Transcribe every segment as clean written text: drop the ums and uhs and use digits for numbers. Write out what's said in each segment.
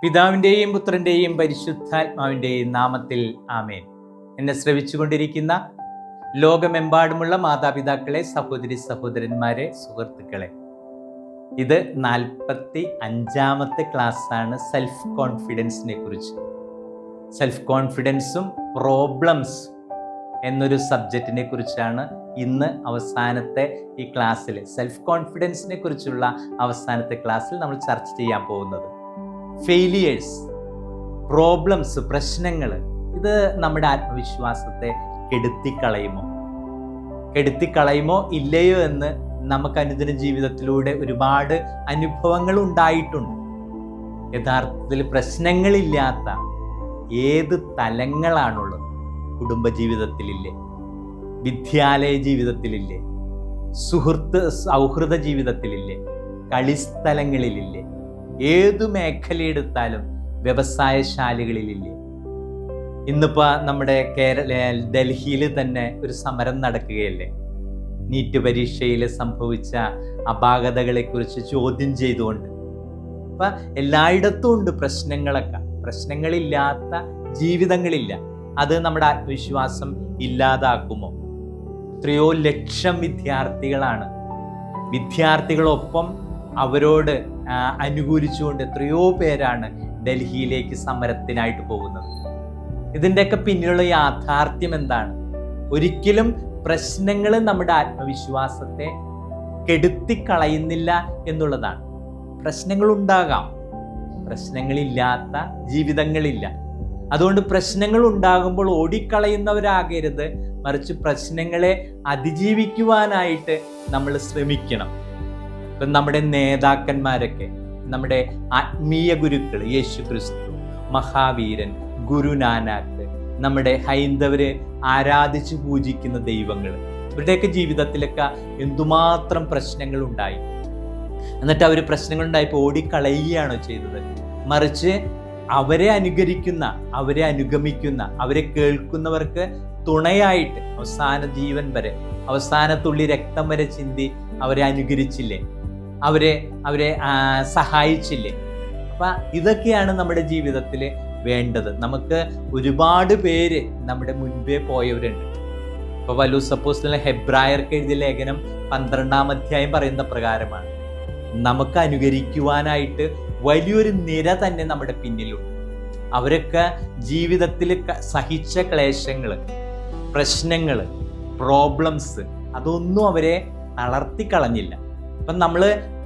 പിതാവിൻ്റെയും പുത്രൻ്റെയും പരിശുദ്ധാത്മാവിൻ്റെയും നാമത്തിൽ ആമേൻ. എന്നെ ശ്രവിച്ചുകൊണ്ടിരിക്കുന്ന ലോകമെമ്പാടുമുള്ള മാതാപിതാക്കളെ, സഹോദരി സഹോദരന്മാരെ, സുഹൃത്തുക്കളെ, ഇത് 45ാമത്തെ ക്ലാസ്സാണ് സെൽഫ് കോൺഫിഡൻസിനെ കുറിച്ച്. സെൽഫ് കോൺഫിഡൻസും പ്രോബ്ലംസ് എന്നൊരു സബ്ജക്റ്റിനെ കുറിച്ചാണ് ഇന്ന് അവസാനത്തെ ഈ ക്ലാസ്സിൽ, സെൽഫ് കോൺഫിഡൻസിനെ കുറിച്ചുള്ള അവസാനത്തെ ക്ലാസ്സിൽ നമ്മൾ ചർച്ച ചെയ്യാൻ പോകുന്നത്. ഫെയിലിയേഴ്സ്, പ്രോബ്ലംസ്, പ്രശ്നങ്ങൾ, ഇത് നമ്മുടെ ആത്മവിശ്വാസത്തെ കെടുത്തിക്കളയുമോ ഇല്ലയോ എന്ന് നമുക്ക് അനുദിന ജീവിതത്തിലൂടെ ഒരുപാട് അനുഭവങ്ങൾ ഉണ്ടായിട്ടുണ്ട്. യഥാർത്ഥത്തിൽ പ്രശ്നങ്ങളില്ലാത്ത ഏത് തലങ്ങളാണുള്ളത്? കുടുംബജീവിതത്തിലില്ലേ? വിദ്യാലയ ജീവിതത്തിലില്ലേ? സൗഹൃദ ജീവിതത്തിലില്ലേ? കളിസ്ഥലങ്ങളിലില്ലേ? ഏതു മേഖലയെടുത്താലും വ്യവസായശാലകളിലില്ലേ? ഇന്നിപ്പോൾ നമ്മുടെ ഡൽഹിയിൽ തന്നെ ഒരു സമരം നടക്കുകയല്ലേ? നീറ്റ് പരീക്ഷയിൽ സംഭവിച്ച അപാകതകളെക്കുറിച്ച് ചോദ്യം ചെയ്തുകൊണ്ട്. അപ്പം എല്ലായിടത്തും ഉണ്ട് പ്രശ്നങ്ങളൊക്കെ. പ്രശ്നങ്ങളില്ലാത്ത ജീവിതങ്ങളില്ല. അത് നമ്മുടെ ആത്മവിശ്വാസം ഇല്ലാതാക്കുമോ? എത്രയോ ലക്ഷം വിദ്യാർത്ഥികളൊപ്പം അവരോട് അനുകൂലിച്ചുകൊണ്ട് എത്രയോ പേരാണ് ഡൽഹിയിലേക്ക് സമരത്തിനായിട്ട് പോകുന്നത്. ഇതിൻ്റെയൊക്കെ പിന്നിലുള്ള യാഥാർത്ഥ്യം എന്താണ്? ഒരിക്കലും പ്രശ്നങ്ങൾ നമ്മുടെ ആത്മവിശ്വാസത്തെ കെടുത്തിക്കളയുന്നില്ല എന്നുള്ളതാണ്. പ്രശ്നങ്ങളുണ്ടാകാം, പ്രശ്നങ്ങളില്ലാത്ത ജീവിതങ്ങളില്ല. അതുകൊണ്ട് പ്രശ്നങ്ങൾ ഉണ്ടാകുമ്പോൾ ഓടിക്കളയുന്നവരാകരുത്, മറിച്ച് പ്രശ്നങ്ങളെ അതിജീവിക്കുവാനായിട്ട് നമ്മൾ ശ്രമിക്കണം. ഇപ്പം നമ്മുടെ നേതാക്കന്മാരൊക്കെ, നമ്മുടെ ആത്മീയ ഗുരുക്കൾ, യേശു ക്രിസ്തു, മഹാവീരൻ, ഗുരുനാനാക്ക്, നമ്മുടെ ഹൈന്ദവര് ആരാധിച്ച് പൂജിക്കുന്ന ദൈവങ്ങൾ, ഇവരുടെയൊക്കെ ജീവിതത്തിലൊക്കെ എന്തുമാത്രം പ്രശ്നങ്ങൾ ഉണ്ടായി. എന്നിട്ട് അവർ പ്രശ്നങ്ങളുണ്ടായപ്പോൾ ഓടിക്കളയുകയാണോ ചെയ്തത്? മറിച്ച് അവരെ അനുകരിക്കുന്ന, അവരെ അനുഗമിക്കുന്ന, അവരെ കേൾക്കുന്നവർക്ക് തുണയായിട്ട് അവസാന ജീവൻ വരെ, അവസാനത്തുള്ളി രക്തം വരെ ചിന്തി അവരെ അനുകരിച്ചില്ലേ? അവരെ സഹായിച്ചില്ലേ? അപ്പം ഇതൊക്കെയാണ് നമ്മുടെ ജീവിതത്തിൽ വേണ്ടത്. നമുക്ക് ഒരുപാട് പേര് നമ്മുടെ മുൻപേ പോയവരുണ്ട്. ഇപ്പോൾ പൗലോസ് അപ്പോസ്തലൻ ഹെബ്രായർക്ക് എഴുതിയ ലേഖനം 12-ാം അധ്യായം പറയുന്ന പ്രകാരമാണ്, നമുക്ക് അനുകരിക്കുവാനായിട്ട് വലിയൊരു നിര തന്നെ നമ്മുടെ പിന്നിലുണ്ട്. അവരൊക്കെ ജീവിതത്തിൽ സഹിച്ച ക്ലേശങ്ങൾ, പ്രശ്നങ്ങൾ, പ്രോബ്ലംസ്, അതൊന്നും അവരെ തളർത്തിക്കളഞ്ഞില്ല. അപ്പം നമ്മൾ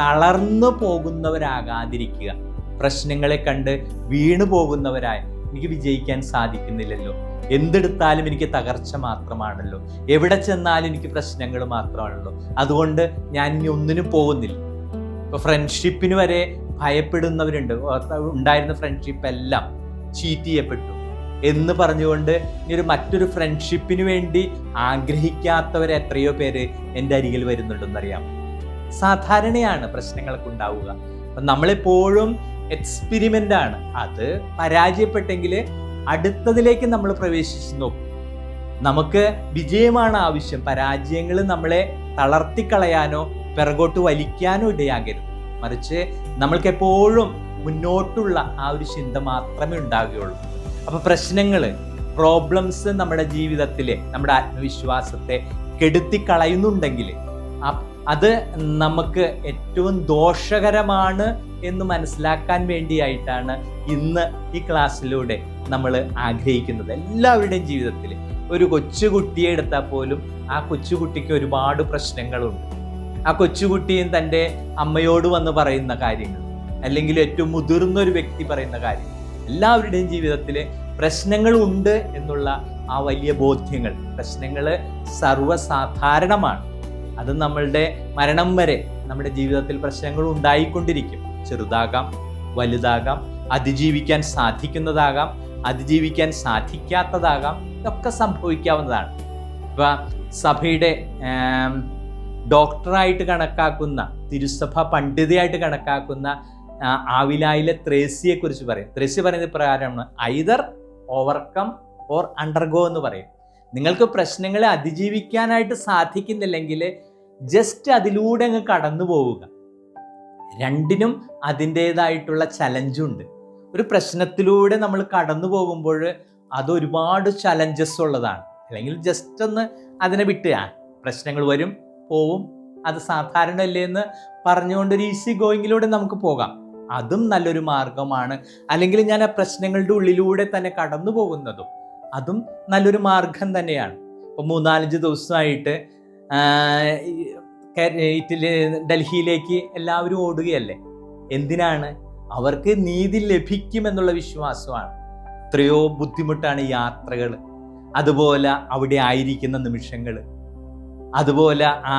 തളർന്നു പോകുന്നവരാകാതിരിക്കുക. പ്രശ്നങ്ങളെ കണ്ട് വീണു പോകുന്നവരായി, എനിക്ക് വിജയിക്കാൻ സാധിക്കുന്നില്ലല്ലോ, എന്തെടുത്താലും എനിക്ക് തകർച്ച മാത്രമാണല്ലോ, എവിടെ ചെന്നാലും എനിക്ക് പ്രശ്നങ്ങൾ മാത്രമാണല്ലോ, അതുകൊണ്ട് ഞാൻ ഇനി ഒന്നിനും പോകുന്നില്ല. ഇപ്പോൾ ഫ്രണ്ട്ഷിപ്പിന് വരെ ഭയപ്പെടുന്നവരുണ്ട്. ഉണ്ടായിരുന്ന ഫ്രണ്ട്ഷിപ്പ് എല്ലാം ചീറ്റ് ചെയ്യപ്പെട്ടു എന്ന് പറഞ്ഞുകൊണ്ട് ഇനി മറ്റൊരു ഫ്രണ്ട്ഷിപ്പിന് വേണ്ടി ആഗ്രഹിക്കാത്തവരെ എത്രയോ പേര് എൻ്റെ അരികിൽ വരുന്നുണ്ടെന്നറിയാം. സാധാരണയാണ് പ്രശ്നങ്ങളൊക്കെ ഉണ്ടാവുക. അപ്പം നമ്മളെപ്പോഴും എക്സ്പെരിമെൻ്റ് ആണ്. അത് പരാജയപ്പെട്ടെങ്കിൽ അടുത്തതിലേക്ക് നമ്മൾ പ്രവേശിച്ച് നോക്കും. നമുക്ക് വിജയമാണ് ആവശ്യം. പരാജയങ്ങൾ നമ്മളെ തളർത്തിക്കളയാനോ പിറകോട്ട് വലിക്കാനോ ഇടയാകരുത്. മറിച്ച് നമ്മൾക്കെപ്പോഴും മുന്നോട്ടുള്ള ആ ഒരു ചിന്ത മാത്രമേ ഉണ്ടാകുകയുള്ളൂ. അപ്പോൾ പ്രശ്നങ്ങൾ, പ്രോബ്ലംസ് നമ്മുടെ ജീവിതത്തിലെ നമ്മുടെ ആത്മവിശ്വാസത്തെ കെടുത്തിക്കളയുന്നുണ്ടെങ്കിൽ അത് നമുക്ക് ഏറ്റവും ദോഷകരമാണ് എന്ന് മനസ്സിലാക്കാൻ വേണ്ടിയായിട്ടാണ് ഇന്ന് ഈ ക്ലാസ്സിലൂടെ നമ്മൾ ആഗ്രഹിക്കുന്നത്. എല്ലാവരുടെയും ജീവിതത്തിൽ ഒരു കൊച്ചുകുട്ടിയെ എടുത്താൽ പോലും ആ കൊച്ചുകുട്ടിക്ക് ഒരുപാട് പ്രശ്നങ്ങളുണ്ട്. ആ കൊച്ചുകുട്ടിയും തൻ്റെ അമ്മയോട് വന്ന് പറയുന്ന കാര്യങ്ങൾ, അല്ലെങ്കിൽ ഏറ്റവും മുതിർന്ന ഒരു വ്യക്തി പറയുന്ന കാര്യങ്ങൾ, എല്ലാവരുടെയും ജീവിതത്തിൽ പ്രശ്നങ്ങളുണ്ട് എന്നുള്ള ആ വലിയ ബോധ്യങ്ങൾ, പ്രശ്നങ്ങൾ സർവ്വസാധാരണമാണ്. അത് നമ്മളുടെ മരണം വരെ നമ്മുടെ ജീവിതത്തിൽ പ്രശ്നങ്ങൾ ഉണ്ടായിക്കൊണ്ടിരിക്കും. ചെറുതാകാം, വലുതാകാം, അതിജീവിക്കാൻ സാധിക്കുന്നതാകാം, അതിജീവിക്കാൻ സാധിക്കാത്തതാകാം, ഇതൊക്കെ സംഭവിക്കാവുന്നതാണ്. ഇപ്പം സഭയുടെ ഡോക്ടറായിട്ട് കണക്കാക്കുന്ന, തിരുസഭ പണ്ഡിതയായിട്ട് കണക്കാക്കുന്ന ആവിലായിലെ ത്രേസ്യയെ കുറിച്ച് പറയും. ത്രേസ്യ പറയുന്നത് പ്രകാരമാണ്, ഐദർ ഓവർകം ഓർ അണ്ടർഗോ എന്ന് പറയും. നിങ്ങൾക്ക് പ്രശ്നങ്ങളെ അതിജീവിക്കാനായിട്ട് സാധിക്കുന്നില്ലെങ്കിൽ ജസ്റ്റ് അതിലൂടെ അങ്ങ് കടന്നു പോവുക. രണ്ടിനും അതിൻ്റേതായിട്ടുള്ള ചലഞ്ചുണ്ട്. ഒരു പ്രശ്നത്തിലൂടെ നമ്മൾ കടന്നു പോകുമ്പോൾ അത് ഒരുപാട് ചലഞ്ചസ് ഉള്ളതാണ്. അല്ലെങ്കിൽ ജസ്റ്റ് ഒന്ന് അതിനെ വിട്ട് പ്രശ്നങ്ങൾ വരും പോവും, അത് സാധാരണയല്ലേ എന്ന് പറഞ്ഞുകൊണ്ടൊരു ഈസി ഗോയിങ്ങിലൂടെ നമുക്ക് പോകാം. അതും നല്ലൊരു മാർഗമാണ്. അല്ലെങ്കിൽ ഞാൻ ആ പ്രശ്നങ്ങളുടെ ഉള്ളിലൂടെ തന്നെ കടന്നു പോകുന്നതും അതും നല്ലൊരു മാർഗം തന്നെയാണ്. ഇപ്പോൾ 3-4 ദിവസമായിട്ട് ഡൽഹിയിലേക്ക് എല്ലാവരും ഓടുകയല്ലേ. എന്തിനാണ്? അവർക്ക് നീതി ലഭിക്കുമെന്നുള്ള വിശ്വാസമാണ്. എത്രയോ ബുദ്ധിമുട്ടാണ് യാത്രകൾ, അതുപോലെ അവിടെ ആയിരിക്കുന്ന നിമിഷങ്ങൾ, അതുപോലെ ആ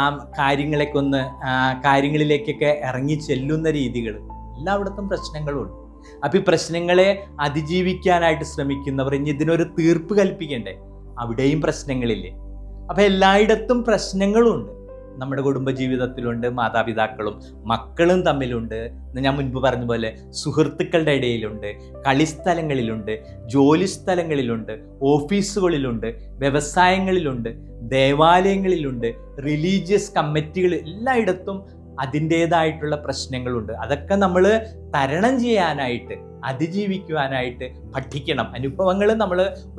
കാര്യങ്ങളിലേക്കൊക്കെ ഇറങ്ങി ചെല്ലുന്ന രീതികൾ, എല്ലായിടത്തും പ്രശ്നങ്ങളുണ്ട്. അപ്പം ഈ പ്രശ്നങ്ങളെ അതിജീവിക്കാനായിട്ട് ശ്രമിക്കുന്നവർ ഇനി ഇതിനൊരു തീർപ്പ് കൽപ്പിക്കണ്ടേ? അവിടെയും പ്രശ്നങ്ങളില്ലേ? അപ്പം എല്ലായിടത്തും പ്രശ്നങ്ങളുണ്ട്. നമ്മുടെ കുടുംബജീവിതത്തിലുണ്ട്, മാതാപിതാക്കളും മക്കളും തമ്മിലുണ്ട്, ഞാൻ മുൻപ് പറഞ്ഞ പോലെ സുഹൃത്തുക്കളുടെ ഇടയിലുണ്ട്, കളിസ്ഥലങ്ങളിലുണ്ട്, ജോലി സ്ഥലങ്ങളിലുണ്ട്, ഓഫീസുകളിലുണ്ട്, വ്യവസായങ്ങളിലുണ്ട്, ദേവാലയങ്ങളിലുണ്ട്, റിലീജിയസ് കമ്മിറ്റികൾ, എല്ലായിടത്തും അതിൻ്റേതായിട്ടുള്ള പ്രശ്നങ്ങളുണ്ട്. അതൊക്കെ നമ്മൾ തരണം ചെയ്യാനായിട്ട്, അതിജീവിക്കുവാനായിട്ട് പഠിക്കണം. അനുഭവങ്ങൾ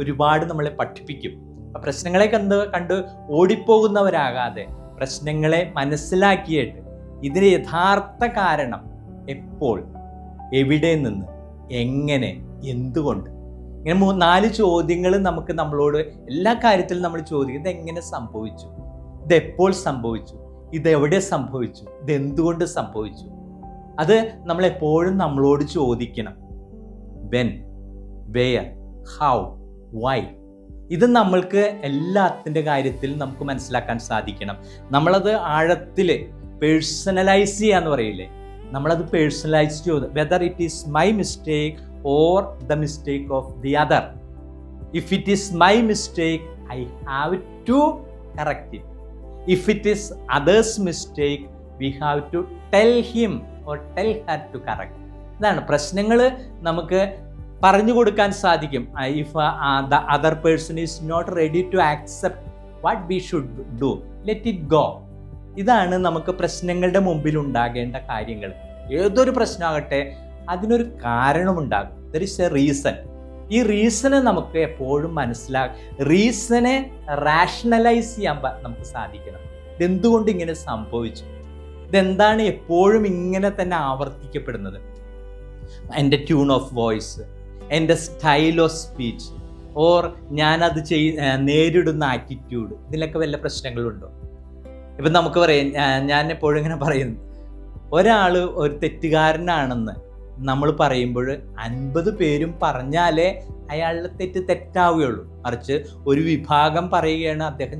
ഒരുപാട് നമ്മളെ പഠിപ്പിക്കും. പ്രശ്നങ്ങളെ കണ്ട് ഓടിപ്പോകുന്നവരാകാതെ പ്രശ്നങ്ങളെ മനസ്സിലാക്കിയിട്ട് ഇതിന് യഥാർത്ഥ കാരണം എപ്പോൾ, എവിടെ നിന്ന്, എങ്ങനെ, എന്തുകൊണ്ട്, ഇങ്ങനെ 3-4 ചോദ്യങ്ങൾ നമുക്ക് നമ്മളോട് എല്ലാ കാര്യത്തിലും നമ്മൾ ചോദിക്കും. ഇതെങ്ങനെ സംഭവിച്ചു? ഇതെപ്പോൾ സംഭവിച്ചു? ഇതെവിടെ സംഭവിച്ചു? ഇതെന്തുകൊണ്ട് സംഭവിച്ചു? അത് നമ്മളെപ്പോഴും നമ്മളോട് ചോദിക്കണം. When, where, how, why. ഇത് നമ്മൾക്ക് എല്ലാത്തിൻ്റെ കാര്യത്തിൽ നമുക്ക് മനസ്സിലാക്കാൻ സാധിക്കണം. നമ്മളത് ആഴത്തിൽ പേഴ്സണലൈസ് ചെയ്യാന്ന് പറയില്ലേ, നമ്മളത് പേഴ്സണലൈസ് ചെയ്ത് whether it is my mistake or the mistake of the other. If it is my mistake I have to correct it. If it is others mistake we have to tell him or tell her to correct. ഇതാണ് പ്രശ്നങ്ങൾ നമുക്ക് പറഞ്ഞു കൊടുക്കാൻ സാധിക്കും. If the other person is not ready to accept what we should do, let it go. ഇതാണ് നമുക്ക് പ്രശ്നങ്ങളുടെ മുമ്പിൽ ഉണ്ടാകേണ്ട കാര്യങ്ങൾ. ഏതൊരു പ്രശ്നമാകട്ടെ അതിനൊരു കാരണമുണ്ടാകും. There is a reason. ഈ റീസണെ നമുക്ക് എപ്പോഴും റീസണെ റാഷണലൈസ് ചെയ്യാൻ നമുക്ക് സാധിക്കണം. ഇതെന്തുകൊണ്ട് ഇങ്ങനെ സംഭവിച്ചു, ഇതെന്താണ് എപ്പോഴും ഇങ്ങനെ തന്നെ ആവർത്തിക്കപ്പെടുന്നത്, എൻ്റെ ട്യൂൺ ഓഫ് വോയിസ്, എൻ്റെ സ്റ്റൈൽ ഓഫ് സ്പീച്ച്, ഓർ ഞാനത് നേരിടുന്ന ആറ്റിറ്റ്യൂഡ്, ഇതിലൊക്കെ വല്ല പ്രശ്നങ്ങളുണ്ടോ? ഇപ്പം നമുക്ക് പറയാം, ഞാൻ എപ്പോഴും ഇങ്ങനെ പറയുന്നു, ഒരാൾ ഒരു തെറ്റുകാരനാണെന്ന് നമ്മൾ പറയുമ്പോൾ 50 പേരും പറഞ്ഞാലേ അയാളുടെ തെറ്റാവുകയുള്ളൂ. മറിച്ച് ഒരു വിഭാഗം പറയുകയാണ് അദ്ദേഹം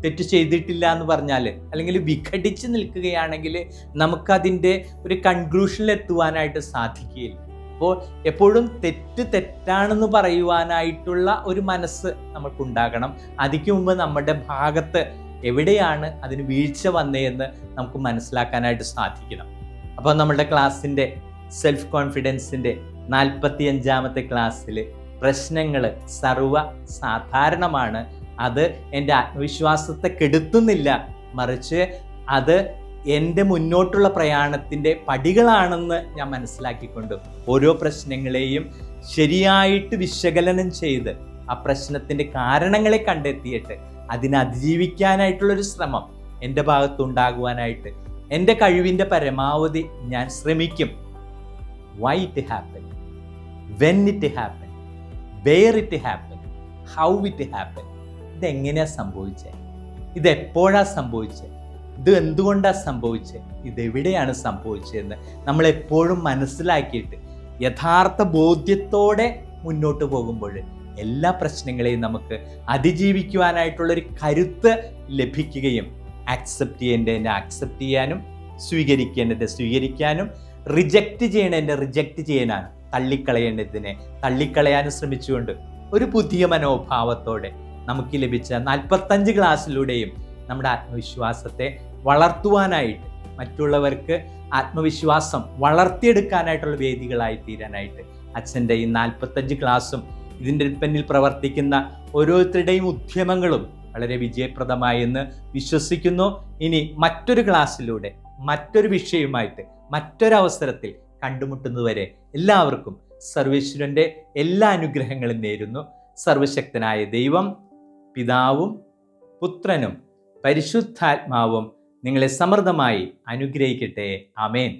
തെറ്റ് ചെയ്തിട്ടില്ല എന്ന് പറഞ്ഞാൽ, അല്ലെങ്കിൽ വിഘടിച്ച് നിൽക്കുകയാണെങ്കിൽ നമുക്കതിൻ്റെ ഒരു കൺക്ലൂഷനിൽ എത്തുവാനായിട്ട് സാധിക്കുകയില്ല. അപ്പോൾ എപ്പോഴും തെറ്റാണെന്ന് പറയുവാനായിട്ടുള്ള ഒരു മനസ്സ് നമുക്കുണ്ടാകണം. അതിക്ക് മുമ്പ് നമ്മുടെ ഭാഗത്ത് എവിടെയാണ് അതിന് വീഴ്ച വന്നതെന്ന് നമുക്ക് മനസ്സിലാക്കാനായിട്ട് സാധിക്കണം. അപ്പോൾ നമ്മുടെ ക്ലാസ്സിൻ്റെ സെൽഫ് കോൺഫിഡൻസിൻ്റെ 45ാമത്തെ ക്ലാസ്സിൽ പ്രശ്നങ്ങൾ സാധാരണമാണ്. അത് എൻ്റെ ആത്മവിശ്വാസത്തെ കെടുത്തുന്നില്ല, മറിച്ച് അത് എൻ്റെ മുന്നോട്ടുള്ള പ്രയാണത്തിൻ്റെ പടികളാണെന്ന് ഞാൻ മനസ്സിലാക്കിക്കൊണ്ട് ഓരോ പ്രശ്നങ്ങളെയും ശരിയായിട്ട് വിശകലനം ചെയ്ത് ആ പ്രശ്നത്തിൻ്റെ കാരണങ്ങളെ കണ്ടെത്തിയിട്ട് അതിനെ അതിജീവിക്കാനായിട്ടുള്ളൊരു ശ്രമം എൻ്റെ ഭാഗത്തുണ്ടാകുവാനായിട്ട് എൻ്റെ കഴിവിൻ്റെ പരമാവധി ഞാൻ ശ്രമിക്കും. Why it happened, when it happened, where it happened, how it happened. ഇതെങ്ങനെയാണ് സംഭവിച്ചത്, ഇതെപ്പോഴാണ് സംഭവിച്ചത്, ഇത് എന്തുകൊണ്ടാണ് സംഭവിച്ചത്, ഇതെവിടെയാണ് സംഭവിച്ചതെന്ന് നമ്മളെപ്പോഴും മനസ്സിലാക്കിയിട്ട് യഥാർത്ഥ ബോധ്യത്തോടെ മുന്നോട്ട് പോകുമ്പോൾ എല്ലാ പ്രശ്നങ്ങളെയും നമുക്ക് അതിജീവിക്കുവാനായിട്ടുള്ളൊരു കരുത്ത് ലഭിക്കുകയും ആക്സെപ്റ്റ് ചെയ്യേണ്ടതിനെ ആക്സെപ്റ്റ് ചെയ്യാനും സ്വീകരിക്കേണ്ടത് സ്വീകരിക്കാനും റിജക്റ്റ് ചെയ്യേണ്ടതിനെ റിജക്റ്റ് ചെയ്യാനാണ് തള്ളിക്കളയേണ്ടതിനെ തള്ളിക്കളയാനും ശ്രമിച്ചുകൊണ്ട് ഒരു പുതിയ മനോഭാവത്തോടെ നമുക്ക് ലഭിച്ച 45 ക്ലാസ്സിലൂടെയും നമ്മുടെ ആത്മവിശ്വാസത്തെ വളർത്തുവാനായിട്ട് മറ്റുള്ളവർക്ക് ആത്മവിശ്വാസം വളർത്തിയെടുക്കാനായിട്ടുള്ള വേദികളായി തീരാനായിട്ട് അച്ഛൻ്റെ ഈ 45 ക്ലാസ്സും ഇതിൻ്റെ പിന്നിൽ പ്രവർത്തിക്കുന്ന ഓരോരുത്തരുടെയും ഉദ്യമങ്ങളും വളരെ വിജയപ്രദമായി എന്ന് വിശ്വസിക്കുന്നു. ഇനി മറ്റൊരു ക്ലാസ്സിലൂടെ മറ്റൊരു വിഷയവുമായിട്ട് മറ്റൊരവസരത്തിൽ കണ്ടുമുട്ടുന്നതുവരെ എല്ലാവർക്കും സർവേശ്വരൻ്റെ എല്ലാ അനുഗ്രഹങ്ങളും നേരുന്നു. സർവശക്തനായ ദൈവം, പിതാവും പുത്രനും പരിശുദ്ധാത്മാവും നിങ്ങളെ സമൃദ്ധമായി അനുഗ്രഹിക്കട്ടെ. ആമേൻ.